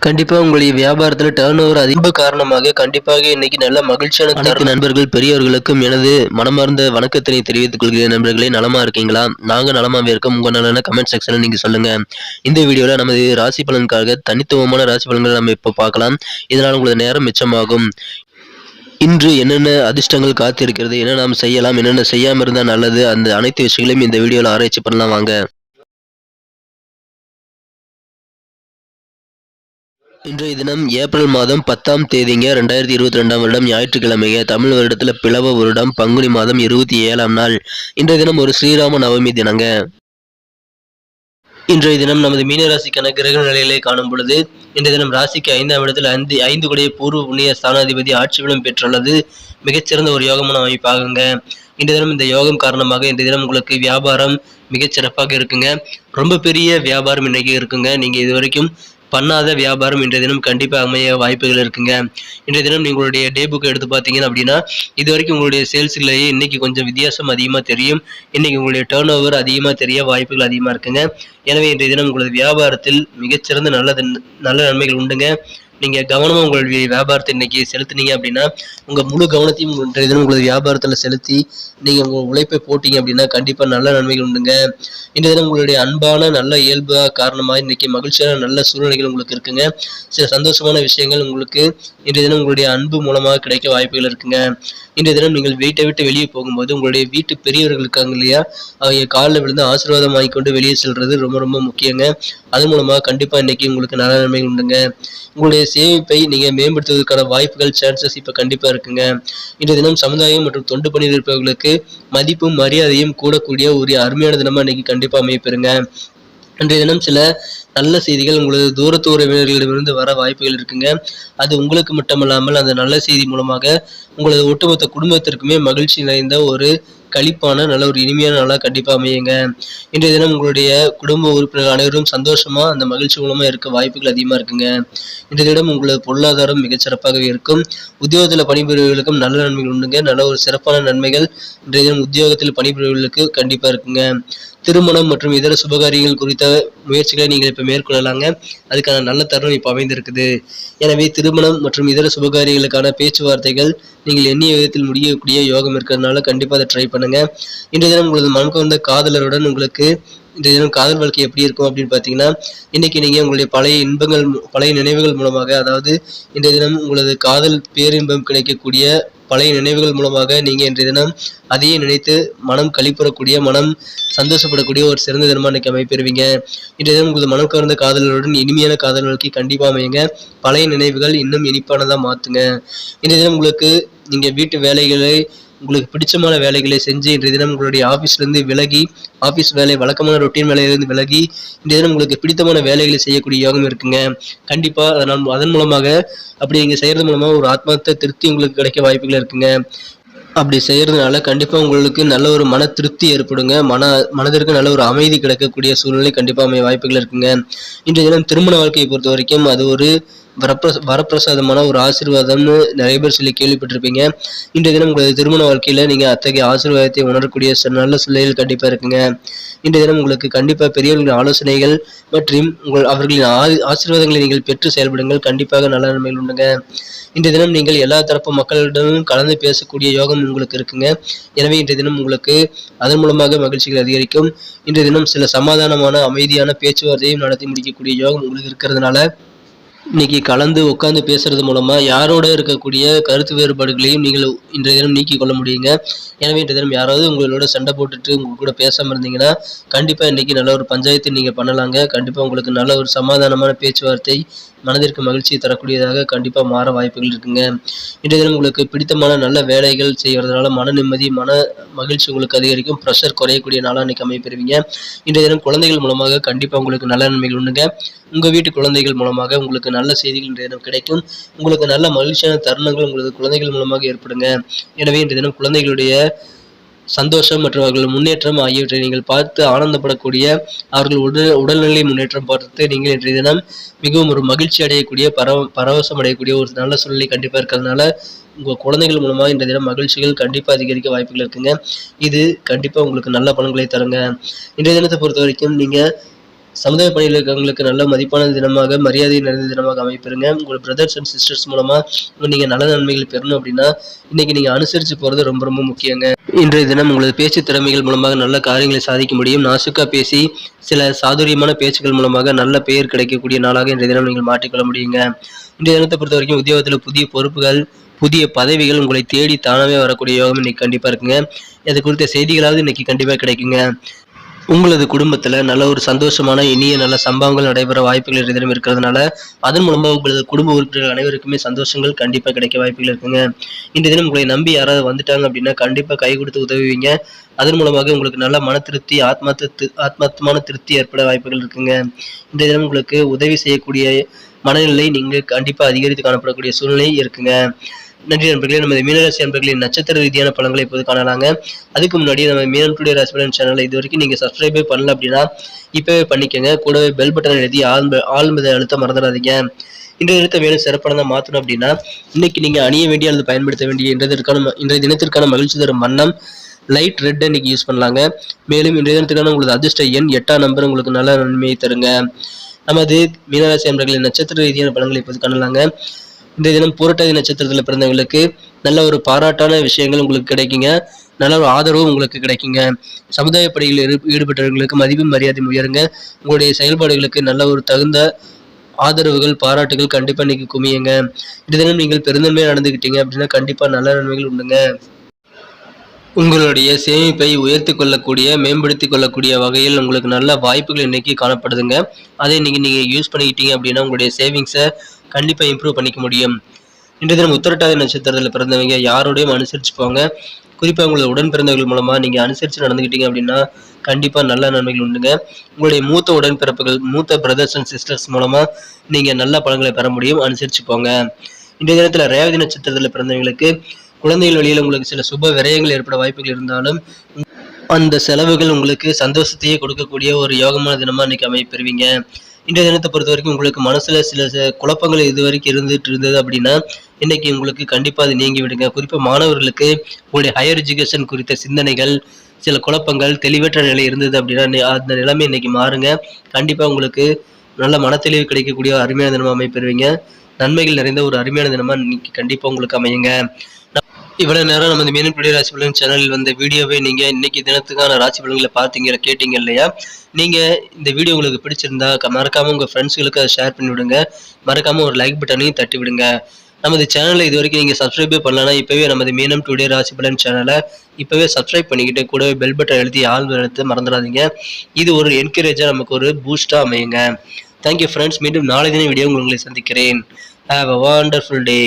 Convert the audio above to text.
கண்டிப்பா உங்களுடைய வியாபாரத்துல டர்ன் ஓவர் அதிக காரணமாக கண்டிப்பாக இன்னைக்கு நல்ல மகிழ்ச்சியான அனைத்து நண்பர்கள் பெரியவர்களுக்கும் எனது மனமார்ந்த வணக்கத்தினை தெரிவித்துக் கொள்கிறேன். நண்பர்களே, நலமா இருக்கீங்களா? நாங்க நலமாவே இருக்கோம். உங்க நலன கமெண்ட் செக்ஷன்ல நீங்க சொல்லுங்க. இந்த வீடியோல நமது ராசி பலனுக்காக தனித்துவமான ராசி பலன்களை நம்ம இப்ப பார்க்கலாம். இதனால் உங்களது நேரம் மிச்சமாகும். இன்று என்னென்ன அதிர்ஷ்டங்கள் காத்திருக்கிறது, என்ன நாம் செய்யலாம், என்னென்ன செய்யாம இருந்தா நல்லது, அந்த அனைத்து விஷயங்களையும் இந்த வீடியோல ஆராய்ச்சி பண்ணலாம் வாங்க. இன்றைய தினம் ஏப்ரல் மாதம் 10ஆம் தேதிங்க 2022ஆம் வருடம் ஞாயிற்றுக்கிழமைங்க. தமிழ் வருடத்துல பிளவ வருடம் பங்குனி மாதம் 27ஆம் நாள். இன்றைய தினம் ஒரு ஸ்ரீராம நவமி தினங்க. இன்றைய தினம் நமது மீனராசிக்கான கிரக நிலைகளை காணும் பொழுது இன்றைய தினம் ராசிக்கு 5ஆம் இடத்தில் 5 கூடிய பூர்வ புண்ணிய ஸ்தானாதிபதி ஆட்சி பலம் பெற்றுள்ளது மிகச்சிறந்த ஒரு யோகமான அமைப்பாகுங்க. இன்றைய தினம் இந்த யோகம் காரணமாக இன்றைய தினம் உங்களுக்கு வியாபாரம் மிகச்சிறப்பாக இருக்குங்க. ரொம்ப பெரிய வியாபாரம் இன்னைக்கு இருக்குங்க. நீங்க இது வரைக்கும் பண்ணாத வியாபாரம் இன்றைய தினம் கண்டிப்பாக அமைய வாய்ப்புகள் இருக்குங்க. இன்றைய தினம் நீங்களுடைய டே புக் எடுத்து பார்த்தீங்கன்னா அப்படின்னா இது வரைக்கும் உங்களுடைய சேல்ஸ்லேயே இன்னைக்கு கொஞ்சம் வித்தியாசம் அதிகமாக தெரியும். இன்னைக்கு உங்களுடைய டர்ன் ஓவர் அதிகமாக தெரிய வாய்ப்புகள் அதிகமாக இருக்குங்க. எனவே இன்றைய தினம் உங்களது வியாபாரத்தில் மிகச்சிறந்த நல்ல நன்மைகள் உண்டுங்க. நீங்க கவனமா உங்களுடைய வியாபாரத்தை இன்னைக்கு செலுத்தினீங்க அப்படின்னா உங்க முழு கவனத்தையும் இன்றைய தினம் உங்களது வியாபாரத்துல செலுத்தி நீங்க உங்க உழைப்பை போட்டீங்க அப்படின்னா கண்டிப்பா நல்ல நன்மைகள் உண்டுங்க. இன்றைய தினம் உங்களுடைய அன்பான நல்ல இயல்பா காரணமாக இன்னைக்கு மகிழ்ச்சியான நல்ல சூழ்நிலைகள் உங்களுக்கு இருக்குங்க. சில சந்தோஷமான விஷயங்கள் உங்களுக்கு இன்றைய தினம் உங்களுடைய அன்பு மூலமாக கிடைக்க வாய்ப்புகள் இருக்குங்க. இன்றைய தினம் நீங்கள் வீட்டை விட்டு வெளியே போகும்போது உங்களுடைய வீட்டு பெரியவர்கள் இருக்காங்க இல்லையா, அவங்க காலில் விழுந்து ஆசீர்வாதம் வாங்கிக்கொண்டு வெளியே செல்றது ரொம்ப ரொம்ப முக்கியங்க. அது மூலமாக கண்டிப்பா இன்னைக்கு உங்களுக்கு நல்ல நன்மைகள் உண்டுங்க. உங்களுடைய சேமிப்பை நீங்க மேம்படுத்துவதற்கான வாய்ப்புகள் சான்சஸ் இப்ப கண்டிப்பா இருக்குங்க. இன்றைய தினம் சமுதாயம் மற்றும் தொண்டு பணியில் இருப்பவர்களுக்கு மதிப்பும் மரியாதையும் கூடக்கூடிய ஒரு அருமையான தினமா இன்னைக்கு கண்டிப்பா அமையப்பெறுங்க. இன்றைய தினம் சில நல்ல செய்திகள் உங்களது தூரத்து உறவினர்களிடமிருந்து வர வாய்ப்புகள் இருக்குங்க. அது உங்களுக்கு மட்டுமல்லாமல் அந்த நல்ல செய்தி மூலமாக உங்களது ஒட்டுமொத்த குடும்பத்திற்குமே மகிழ்ச்சி நிறைந்த ஒரு களிப்பான நல்ல ஒரு இனிமையான நாளாக கண்டிப்பாக அமையுங்க. இன்றைய தினம் உங்களுடைய குடும்ப உறுப்பினர்கள் அனைவரும் சந்தோஷமா அந்த மகிழ்ச்சி மூலமா இருக்க வாய்ப்புகள் அதிகமாக இருக்குங்க. இன்றைய தினம் உங்களது பொருளாதாரம் மிகச்சிறப்பாகவே இருக்கும். உத்தியோகத்தில் பணிபுரியவர்களுக்கும் நல்ல நன்மைகள் உண்டுங்க. நல்ல ஒரு சிறப்பான நன்மைகள் இன்றைய தினம் உத்தியோகத்தில் பணிபுரியவர்களுக்கு கண்டிப்பாக இருக்குங்க. திருமணம் மற்றும் இதர சுபகாரியங்கள் குறித்த முயற்சிகளை நீங்கள் இப்ப மேற்கொள்ளலாங்க. அதுக்கான நல்ல தருணம் இப்ப அமைந்திருக்குது. எனவே திருமணம் மற்றும் இதர சுபகாரியங்களுக்கான பேச்சுவார்த்தைகள் நீங்கள் எண்ணிய விதத்தில் முடியக்கூடிய யோகம் இருக்கிறதுனால கண்டிப்பா அதை ட்ரை பண்ணுங்க. இன்றைய தினம் உங்களது மனம் கவர்ந்த காதலருடன் உங்களுக்கு இன்றைய தினம் காதல் வாழ்க்கை எப்படி இருக்கும் அப்படின்னு பார்த்தீங்கன்னா இன்னைக்கு நீங்க உங்களுடைய பழைய இன்பங்கள் பழைய நினைவுகள் மூலமாக, அதாவது இன்றைய தினம் உங்களது காதல் பேரின்பம் கிடைக்கக்கூடிய பழைய நினைவுகள் மூலமாக நீங்க இன்றைய தினம் அதையே நினைத்து மனம் களிப்புறக்கூடிய மனம் சந்தோஷப்படக்கூடிய ஒரு சிறந்த தினமா இன்னைக்கு அமைப்பெறுவீங்க. இன்றைய தினம் உங்களது மனம் கவர்ந்த காதலருடன் இனிமையான காதல் வாழ்க்கை கண்டிப்பா அமையுங்க. பழைய நினைவுகள் இன்னும் இனிப்பானதா மாத்துங்க. இன்றைய தினம் உங்களுக்கு நீங்க வீட்டு வேலைகளை உங்களுக்கு பிடிச்சமான வேலைகளை செஞ்சு இன்றைய தினம் உங்களுடைய ஆஃபீஸ்லேருந்து விலகி ஆஃபீஸ் வேலை வழக்கமான ரொட்டீன் வேலையிலிருந்து விலகி இன்றைய தினம் உங்களுக்கு பிடித்தமான வேலைகளை செய்யக்கூடிய யோகம் இருக்குங்க. கண்டிப்பாக அதன் மூலமாக அப்படி நீங்கள் செய்கிறது மூலமாக ஒரு ஆத்மார்த்த திருப்தி உங்களுக்கு கிடைக்க வாய்ப்புகள் இருக்குங்க. அப்படி செய்யறதுனால கண்டிப்பா உங்களுக்கு நல்ல ஒரு மன திருப்தி ஏற்படுங்க. மனதிற்கு நல்ல ஒரு அமைதி கிடைக்கக்கூடிய சூழ்நிலை கண்டிப்பா அமைய வாய்ப்புகள் இருக்குங்க. இன்றைய தினம் திருமண வாழ்க்கையை பொறுத்த வரைக்கும் அது ஒரு வரப்பிரசாதமான ஒரு ஆசீர்வாதம்னு நிறைய பேர் சொல்லி கேள்விப்பட்டிருப்பீங்க. இன்றைய தினம் உங்களது திருமண வாழ்க்கையில நீங்க அத்தகைய ஆசீர்வாதத்தை உணரக்கூடிய நல்ல சூழ்நிலைகள் கண்டிப்பா இருக்குங்க. இன்றைய தினம் உங்களுக்கு கண்டிப்பா பெரியவர்களின் ஆலோசனைகள் மற்றும் அவர்களின் ஆசீர்வாதங்களை நீங்கள் பெற்று செயல்படுங்கள். கண்டிப்பாக நல்ல நன்மைகள் உண்டுங்க. இன்றைய தினம் நீங்கள் எல்லா தரப்பு மக்களிடமும் கலந்து பேசக்கூடிய யோகம் உங்களுக்கு இருக்குங்க. எனவே இன்றைய தினம் உங்களுக்கு அதன் மூலமாக மகிழ்ச்சிகள் அதிகரிக்கும். இன்றைய தினம் சில சமாதானமான அமைதியான பேச்சுவார்த்தையும் நடத்தி முடிக்கக்கூடிய யோகம் உங்களுக்கு இருக்கிறதுனால இன்னைக்கு கலந்து உட்காந்து பேசுறது மூலமா யாரோட இருக்கக்கூடிய கருத்து வேறுபாடுகளையும் நீங்கள் இன்றைய தினம் நீக்கிக் கொள்ள முடியுங்க. எனவே இன்றைய தினம் யாராவது உங்களோட சண்டை போட்டுட்டு உங்க கூட பேசாம இருந்தீங்கன்னா கண்டிப்பா இன்னைக்கு நல்ல ஒரு பஞ்சாயத்து நீங்க பண்ணலாங்க. கண்டிப்பா உங்களுக்கு நல்ல ஒரு சமாதானமான பேச்சுவார்த்தை மனதிற்கு மகிழ்ச்சியை தரக்கூடியதாக கண்டிப்பா மாற வாய்ப்புகள் இருக்குங்க. இன்றைய தினம் உங்களுக்கு பிடித்தமான நல்ல வேலைகள் செய்வதனால மன நிம்மதி மன மகிழ்ச்சி உங்களுக்கு அதிகரிக்கும். ப்ரெஷர் குறையக்கூடிய நாளாக இன்னைக்கு அமைப்பெறுவீங்க. இன்றைய தினம் குழந்தைகள் மூலமாக கண்டிப்பா உங்களுக்கு நல்ல நன்மைகள் உண்டுங்க. உங்க வீட்டு குழந்தைகள் மூலமாக உங்களுக்கு நல்ல செய்திகள் இன்றைய தினம் கிடைக்கும். உங்களுக்கு நல்ல மகிழ்ச்சியான தருணங்கள் உங்களது குழந்தைகள் மூலமாக ஏற்படுங்க. எனவே இன்றைய தினம் குழந்தைகளுடைய சந்தோஷம் மற்றும் அவர்கள் முன்னேற்றம் ஆகியவற்றை நீங்கள் பார்த்து ஆனந்தப்படக்கூடிய அவர்கள் உடல்நிலை முன்னேற்றம் பார்த்து நீங்கள் இன்றைய தினம் மிகவும் ஒரு மகிழ்ச்சி அடையக்கூடிய பரவசம் அடையக்கூடிய ஒரு நல்ல சூழ்நிலை கண்டிப்பா இருக்கிறதுனால உங்க குழந்தைகள் மூலமா இன்றைய தினம் மகிழ்ச்சிகள் கண்டிப்பா அதிகரிக்க வாய்ப்புகள் இருக்குங்க. இது கண்டிப்பா உங்களுக்கு நல்ல பலன்களை தருங்க. இன்றைய தினத்தை பொறுத்த வரைக்கும் நீங்க சமுதாய பணியில் இருக்கிறவங்களுக்கு நல்ல மதிப்பான தினமாக, மரியாதை நிறைந்த தினமாக அமைப்பெறுங்க. உங்களோட பிரதர்ஸ் அண்ட் சிஸ்டர்ஸ் மூலமா நீங்க நல்ல நன்மைகள் பெறணும் அப்படின்னா இன்னைக்கு நீங்க அனுசரிச்சு போறது ரொம்ப ரொம்ப முக்கியங்க. இன்றைய தினம் உங்களது பேச்சு திறமைகள் மூலமாக நல்ல காரியங்களை சாதிக்க முடியும். நாசுக்கா பேசி சில சாதுரியமான பேச்சுக்கள் மூலமாக நல்ல பெயர் கிடைக்கக்கூடிய நாளாக இன்றைய தினம் நீங்கள் மாற்றிக்கொள்ள முடியுங்க. இன்றைய தினத்தை பொறுத்த வரைக்கும் உத்தியோகத்தில் புதிய பொறுப்புகள், புதிய பதவிகள் உங்களை தேடி தானாவே வரக்கூடிய யோகம் இன்னைக்கு கண்டிப்பா இருக்குங்க. அது குறித்த செய்திகளாவது இன்னைக்கு கண்டிப்பா கிடைக்குங்க. உங்களது குடும்பத்துல நல்ல ஒரு சந்தோஷமான இனிய நல்ல சம்பவங்கள் நடைபெற வாய்ப்புகள் இன்றைய தினம் இருக்கிறதுனால அதன் மூலமா உங்களது குடும்ப உறுப்பினர்கள் அனைவருக்குமே சந்தோஷங்கள் கண்டிப்பா கிடைக்க வாய்ப்புகள் இருக்குங்க. இன்றைய தினம் உங்களை நம்பி யாராவது வந்துட்டாங்க அப்படின்னா கண்டிப்பா கை கொடுத்து உதவுவீங்க. அதன் மூலமாக உங்களுக்கு நல்ல மன திருப்தி, ஆத்மார்த்தமான திருப்தி ஏற்பட வாய்ப்புகள் இருக்குங்க. இன்றைய தினம் உங்களுக்கு உதவி செய்யக்கூடிய மனநிலை நீங்க கண்டிப்பா அதிகரித்து காணப்படக்கூடிய சூழ்நிலை இருக்குங்க. நன்றி நண்பர்களே. நமது மீனராசி நண்பர்களின் நட்சத்திர ரீதியான பலன்களை இப்போது காணலாங்க. அதுக்கு முன்னாடி நம்ம மீனம் டுடே ராசி பலன் சேனலை இது வரைக்கும் நீங்க சப்ஸ்கிரைபே பண்ணல அப்படின்னா இப்பவே பண்ணிக்கோங்க. கூடவே பெல் பட்டன் எழுதி ஆல் மீது அழுத்த மறந்துடாதீங்க. இன்றைய தினத்தை மேலும் சிறப்பானதாக மாற்றணும் அப்படின்னா இன்னைக்கு நீங்க அணிய வேண்டிய அல்லது பயன்படுத்த வேண்டிய இன்றைய தினத்திற்கான மகிழ்ச்சி தரும் வண்ணம் லைட் ரெட் இன்னைக்கு யூஸ் பண்ணலாங்க. மேலும் இன்றைய தினத்துக்கான உங்களது அதிர்ஷ்ட எண் 8ஆம் நம்பர் உங்களுக்கு நல்ல நன்மையை தருங்க. நமது மீனராசி நண்பர்களின் நட்சத்திர ரீதியான பலன்களை இப்போது காணலாங்க. இந்த தினம் பூரட்டாதி நட்சத்திரத்தில் பிறந்தவங்களுக்கு நல்ல ஒரு பாராட்டான விஷயங்கள் உங்களுக்கு கிடைக்குங்க. நல்ல ஒரு ஆதரவும் உங்களுக்கு கிடைக்குங்க. சமுதாய பணியில் ஈடுபட்டவர்களுக்கு மதிப்பு மரியாதை உயருங்க. உங்களுடைய செயல்பாடுகளுக்கு நல்ல ஒரு தகுந்த ஆதரவுகள், பாராட்டுகள் கண்டிப்பா இன்னைக்கு குமியுங்க. இந்த தினம் நீங்கள் பெருந்தன்மையாக நடந்துக்கிட்டீங்க அப்படின்னா கண்டிப்பா நல்ல நன்மைகள் உண்டுங்க. உங்களுடைய சேமிப்பை உயர்த்தி கொள்ளக்கூடிய, மேம்படுத்தி கொள்ளக்கூடிய வகையில் உங்களுக்கு நல்ல வாய்ப்புகள் இன்னைக்கு காணப்படுதுங்க. அதை இன்னைக்கு நீங்க யூஸ் பண்ணிக்கிட்டீங்க அப்படின்னா உங்களுடைய சேவிங்ஸை கண்டிப்பா இம்ப்ரூவ் பண்ணிக்க முடியும். இன்றைய தினம் உத்திரட்டாதி நட்சத்திரத்தில் பிறந்தவங்க யாரோடையும் அனுசரிச்சு போங்க. குறிப்பாக உங்களோட உடன் பிறந்தவர்கள் மூலமா நீங்க அனுசரிச்சு நடந்துக்கிட்டீங்க அப்படின்னா கண்டிப்பா நல்ல நன்மைகள் உண்டுங்க. உங்களுடைய மூத்த உடன்பிறப்புகள், மூத்த பிரதர்ஸ் அண்ட் சிஸ்டர்ஸ் மூலமா நீங்க நல்ல பலன்களை பெற முடியும். அனுசரிச்சு போங்க. இன்றைய தினத்துல ரேவதி நட்சத்திரத்தில் பிறந்தவங்களுக்கு குழந்தைகள் வழியில் உங்களுக்கு சில சுப விரயங்கள் ஏற்பட வாய்ப்புகள் இருந்தாலும் அந்த செலவுகள் உங்களுக்கு சந்தோஷத்தையே கொடுக்கக்கூடிய ஒரு யோகமான தினமா இன்னைக்கு அமைப்பெறுவீங்க. இன்றைய தினத்தை பொறுத்த வரைக்கும் உங்களுக்கு மனசுல சில குழப்பங்கள் இது வரைக்கும் இருந்துட்டு இருந்தது அப்படின்னா இன்னைக்கு உங்களுக்கு கண்டிப்பா அது நீங்கி விடுங்க. குறிப்பா மாணவர்களுக்கு உங்களுடைய ஹையர் எஜுகேஷன் குறித்த சிந்தனைகள், சில குழப்பங்கள், தெளிவற்ற நிலை இருந்தது அப்படின்னா அந்த நிலைமை இன்னைக்கு மாறுங்க. கண்டிப்பா உங்களுக்கு நல்ல மனத்தெளிவு கிடைக்கக்கூடிய அருமையான தினமா அமைப்பெறுவீங்க. நன்மைகள் நிறைந்த ஒரு அருமையான தினமா இன்னைக்கு கண்டிப்பா உங்களுக்கு அமையுங்க. இவ்வளவு நேரம் நம்ம இந்த மீனம் டுடே ராசி பலன் சேனலில் வந்த வீடியோவை நீங்க இன்னைக்கு தினத்துக்கான ராசி பலன்களை பார்த்தீங்க, கேட்டீங்க இல்லையா? நீங்க இந்த வீடியோ உங்களுக்கு பிடிச்சிருந்தா மறக்காம உங்க ஃப்ரெண்ட்ஸ்களுக்கு அதை ஷேர் பண்ணி விடுங்க. மறக்காம ஒரு லைக் பட்டனையும் தட்டி விடுங்க. நமது சேனலை இது வரைக்கும் நீங்க சப்ஸ்கிரைபே பண்ணலன்னா இப்பவே நமது மீனம் டுடே ராசி பலன் சேனலை இப்பவே சப்ஸ்கிரைப் பண்ணிக்கிட்டு கூடவே பெல் பட்டன் எழுதி ஆல் எழுத்து மறந்துடாதீங்க. இது ஒரு என்கரேஜா நமக்கு ஒரு பூஸ்டா அமையுங்க. Thank you friends. மீண்டும் நாளை தின வீடியோ உங்களை சந்திக்கிறேன். Have a wonderful day.